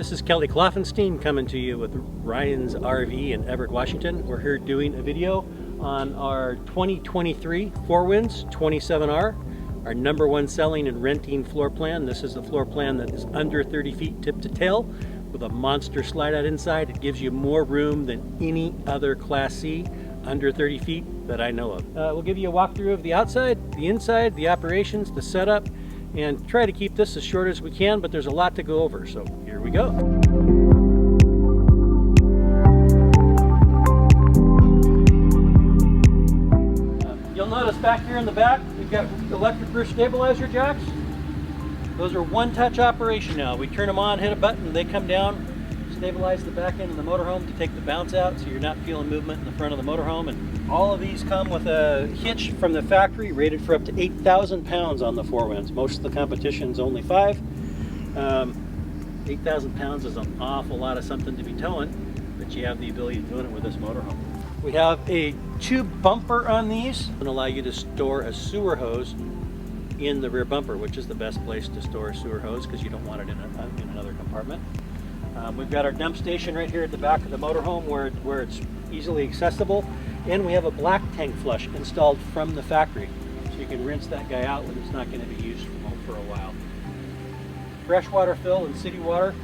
this is Kelly Kloffenstein coming to you with Ryan's RV in Everett, Washington. We're here doing a video on our 2023 Four Winds 27R, our #1 selling and renting floor plan. This is the floor plan that is under 30 feet tip to tail with a monster slide out inside. It gives you more room than any other Class C under 30 feet that I know of. We'll give you a walkthrough of the outside, the inside, the operations, the setup, and try to keep this as short as we can, but there's a lot to go over, so here we go. You'll notice back here in the back, we've got electric rear stabilizer jacks. Those are one-touch operation now. We turn them on, hit a button, they come down, stabilize the back end of the motorhome to take the bounce out so you're not feeling movement in the front of the motorhome. And all of these come with a hitch from the factory rated for up to 8,000 pounds on the Four Winds. Most of the competition's only 5. 8,000 pounds is an awful lot of something to be towing, but you have the ability of doing it with this motorhome. We have a tube bumper on these and allow you to store a sewer hose in the rear bumper, which is the best place to store a sewer hose because you don't want it in another compartment. We've got our dump station right here at the back of the motorhome where it's easily accessible, and we have a black tank flush installed from the factory, so you can rinse that guy out when it's not going to be used for a while. Freshwater fill and city water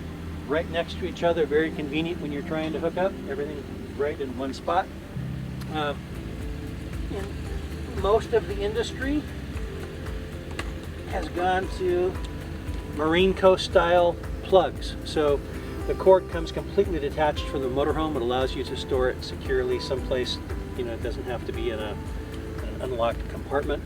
right next to each other, very convenient when you're trying to hook up. Everything right in one spot. Most of the industry has gone to Marine Coast style plugs. So the cord comes completely detached from the motorhome. It allows you to store it securely someplace, it doesn't have to be in an unlocked compartment.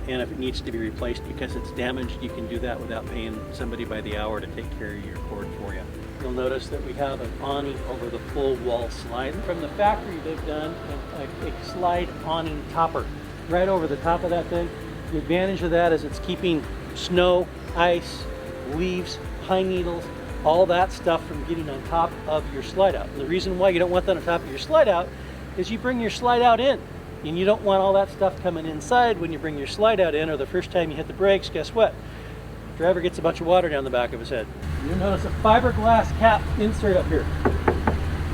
And if it needs to be replaced because it's damaged, you can do that without paying somebody by the hour to take care of your cord for you. You'll notice that we have an awning over the full wall slide. From the factory, they've done a slide awning topper right over the top of that thing. The advantage of that is it's keeping snow, ice, leaves, pine needles, all that stuff from getting on top of your slide out. And the reason why you don't want that on top of your slide out is you bring your slide out in, and you don't want all that stuff coming inside when you bring your slide out in, or the first time you hit the brakes, guess what? The driver gets a bunch of water down the back of his head. You'll notice a fiberglass cap insert up here.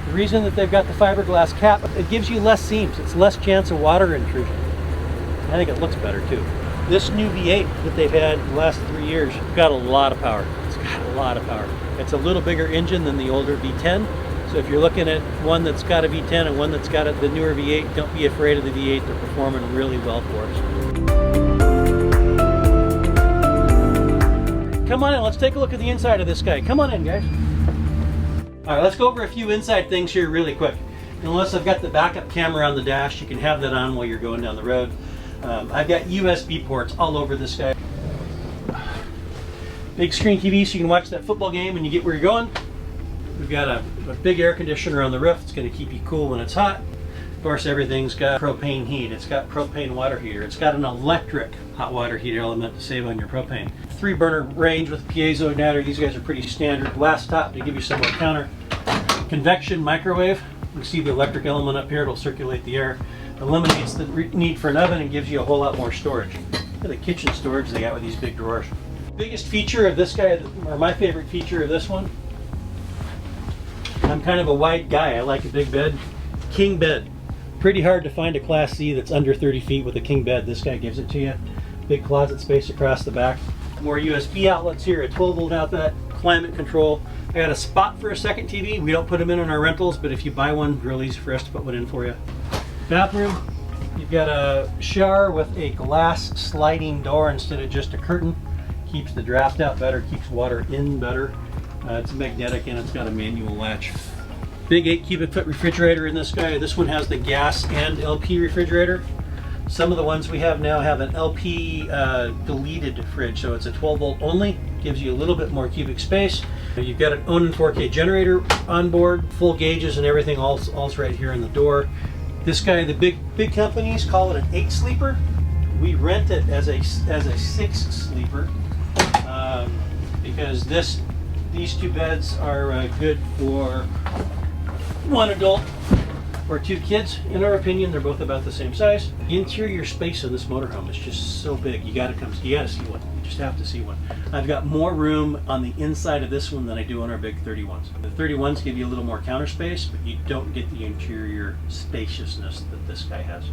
The reason that they've got the fiberglass cap, it gives you less seams. It's less chance of water intrusion. I think it looks better too. This new V8 that they've had the last 3 years got a lot of power. It's got a lot of power. It's a little bigger engine than the older V10. So if you're looking at one that's got a V10 and one that's got the newer V8, don't be afraid of the V8. They're performing really well for us. Come on in, let's take a look at the inside of this guy. Come on in, guys. All right, let's go over a few inside things here really quick. Unless I've got the backup camera on the dash, you can have that on while you're going down the road. I've got USB ports all over this guy. Big screen TV so you can watch that football game when you get where you're going. We've got a big air conditioner on the roof. It's going to keep you cool when it's hot. Of course, everything's got propane heat. It's got propane water heater. It's got an electric hot water heater element to save on your propane. 3-burner range with piezo igniter. These guys are pretty standard. Glass top to give you some more counter. Convection microwave. You see the electric element up here. It'll circulate the air. Eliminates the need for an oven and gives you a whole lot more storage. Look at the kitchen storage they got with these big drawers. Biggest feature of this guy, or my favorite feature of this one, I'm kind of a wide guy. I like a big bed. King bed. Pretty hard to find a Class C that's under 30 feet with a king bed. This guy gives it to you. Big closet space across the back. More USB outlets here, a 12-volt outlet, climate control. I got a spot for a second TV. We don't put them in our rentals, but if you buy one, real easy for us to put one in for you. Bathroom, you've got a shower with a glass sliding door instead of just a curtain. Keeps the draft out better, keeps water in better. It's magnetic and it's got a manual latch. Big 8 cubic foot refrigerator in this guy. This one has the gas and LP refrigerator. Some of the ones we have now have an LP deleted fridge, so it's a 12-volt only. Gives you a little bit more cubic space. You've got an Onan 4K generator on board, full gauges and everything, all's right here in the door. This guy, the big companies call it an 8 sleeper. We rent it as a 6 sleeper because these 2 beds are good for 1 adult or 2 kids. In our opinion, they're both about the same size. The interior space of this motorhome is just so big. You gotta see one. It's just have to see one. I've got more room on the inside of this one than I do on our big 31s. The 31s give you a little more counter space, but you don't get the interior spaciousness that this guy has.